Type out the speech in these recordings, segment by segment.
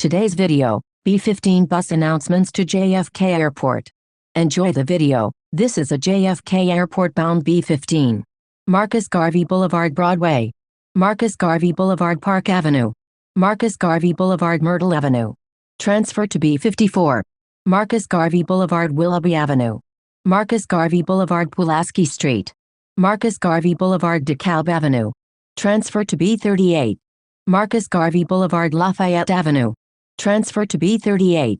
Today's video, B15 bus announcements to JFK Airport. Enjoy the video. This is a JFK Airport bound B15. Marcus Garvey Boulevard Broadway. Marcus Garvey Boulevard Park Avenue. Marcus Garvey Boulevard Myrtle Avenue. Transfer to B54. Marcus Garvey Boulevard Willoughby Avenue. Marcus Garvey Boulevard Pulaski Street. Marcus Garvey Boulevard DeKalb Avenue. Transfer to B38. Marcus Garvey Boulevard Lafayette Avenue. Transfer to B38.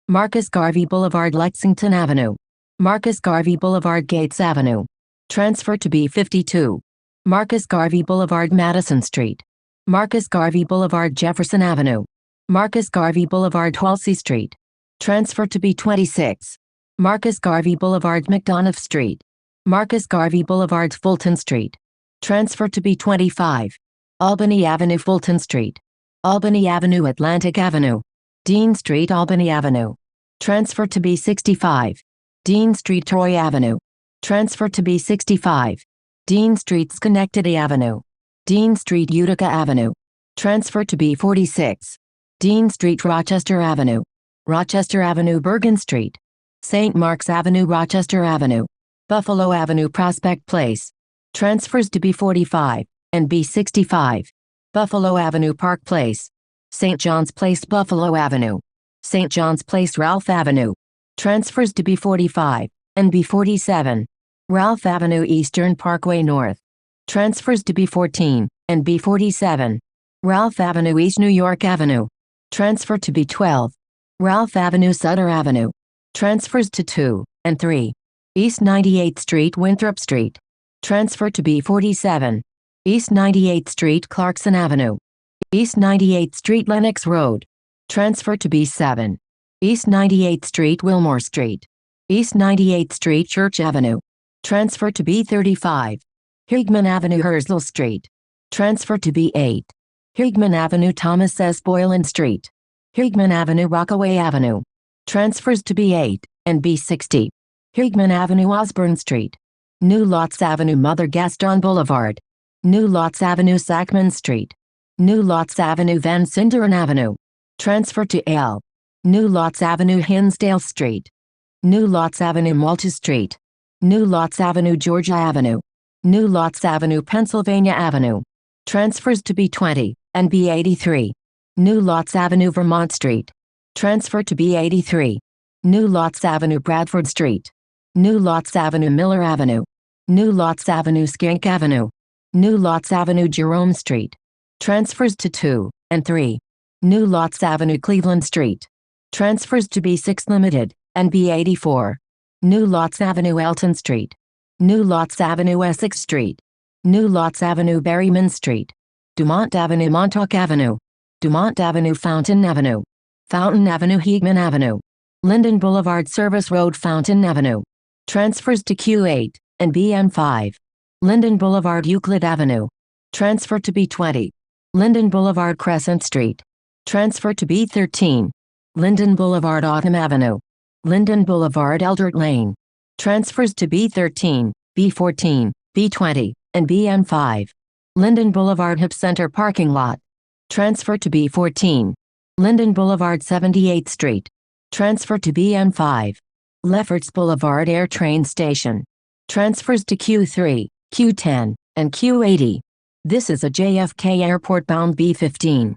Marcus Garvey Boulevard Lexington Avenue. Marcus Garvey Boulevard Gates Avenue. Transfer to B52. Marcus Garvey Boulevard Madison Street. Marcus Garvey Boulevard Jefferson Avenue. Marcus Garvey Boulevard Halsey Street. Transfer to B26. Marcus Garvey Boulevard McDonough Street. Marcus Garvey Boulevard Fulton Street. Transfer to B25. Albany Avenue Fulton Street. Albany Avenue Atlantic Avenue. Dean Street Albany Avenue. Transfer to B65. Dean Street Troy Avenue. Transfer to B65. Dean Street Schenectady Avenue. Dean Street Utica Avenue. Transfer to B46. Dean Street Rochester Avenue. Rochester Avenue Bergen Street. St. Mark's Avenue Rochester Avenue. Buffalo Avenue Prospect Place. Transfers to B45 and B65. Buffalo Avenue Park Place. St. John's Place Buffalo Avenue. St. John's Place Ralph Avenue. Transfers to B45 and B47. Ralph Avenue Eastern Parkway North. Transfers to B14 and B47. Ralph Avenue East New York Avenue. Transfer to B12. Ralph Avenue Sutter Avenue. Transfers to 2 and 3. East 98th Street Winthrop Street. Transfer to B47. East 98th Street Clarkson Avenue. East 98th Street Lenox Road. Transfer to B7. East 98th Street Wilmore Street. East 98th Street Church Avenue. Transfer to B35. Higman Avenue Herzl Street. Transfer to B8. Higman Avenue Thomas S. Boylan Street. Higman Avenue Rockaway Avenue. Transfers to B8 and B60. Higman Avenue Osborne Street. New Lots Avenue Mother Gaston Boulevard. New Lots Avenue Sackman Street. New Lots Avenue Van Sinderen Avenue. Transfer to L. New Lots Avenue Hinsdale Street. New Lots Avenue Malta Street. New Lots Avenue Georgia Avenue. New Lots Avenue Pennsylvania Avenue. Transfers to B20 and B83. New Lots Avenue Vermont Street. Transfer to B83. New Lots Avenue Bradford Street. New Lots Avenue Miller Avenue. New Lots Avenue Skank Avenue. New Lots Avenue Jerome Street. Transfers to 2 and 3. New Lots Avenue Cleveland Street. Transfers to B6 Limited and B84. New Lots Avenue Elton Street. New Lots Avenue Essex Street. New Lots Avenue Berryman Street. Dumont Avenue Montauk Avenue. Dumont Avenue Fountain Avenue. Fountain Avenue Higman Avenue. Linden Boulevard Service Road Fountain Avenue. Transfers to Q8 and BM5. Linden Boulevard Euclid Avenue. Transfer to B20. Linden Boulevard Crescent Street. Transfer to B13. Linden Boulevard Autumn Avenue. Linden Boulevard Eldert Lane. Transfers to B13, B14, B20, and BM5. Linden Boulevard Hip Center Parking Lot. Transfer to B14. Linden Boulevard 78th Street. Transfer to BM5. Lefferts Boulevard Air Train Station. Transfers to Q3, Q10, and Q80. This is a JFK Airport bound B15.